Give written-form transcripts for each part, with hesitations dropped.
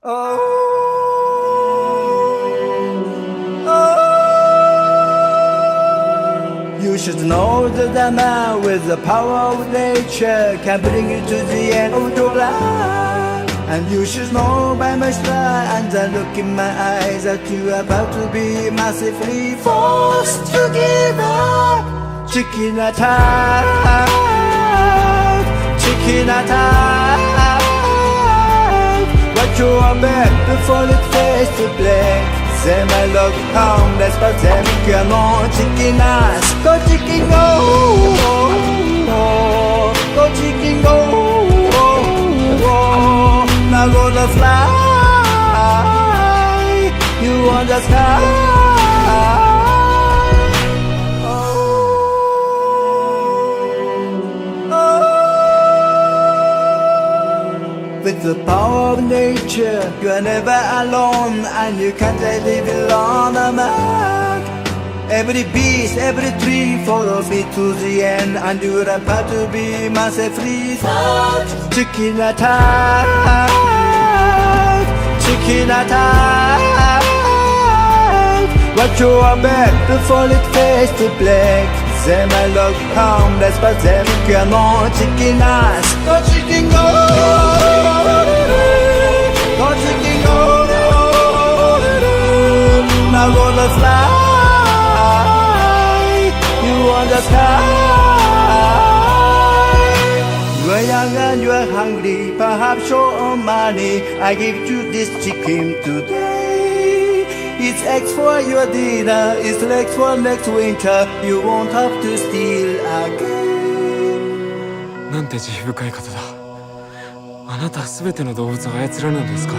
Oh, oh. You should know that a man with the power of nature can bring you to the end of your life. And you should know by my smile and the look in my eyes that you are about to be massively forced to give up. Chicken attack, chicken attack. Watch your back before it fades to black. Say my love harmless but then come on chicken ass. Go chicken go, go chicken go. Now gonna fly you on the sky. With the power of nature, you are never alone, and you can't live alone, man. Every beast, every tree follows me to the end, and you are about to be massively fucked. Chicken attack, chicken attack. Watch your back before it fades to black. Say my love harmless, but then come on chicken ass. Go chicken go, go chicken go. Now gonna fly you on the sky. You are young and you are hungry, perhaps short on money. I give you this chicken today. It's eggs for your dinner, it's legs for next winter. You won't have to steal again. なんて慈悲深い方だ。あなたは全ての動物を操られるのですか。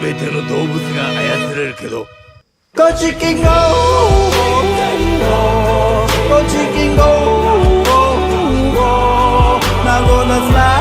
全ての動物が操れるけど Go chicken go, go chicken go, now gonna fly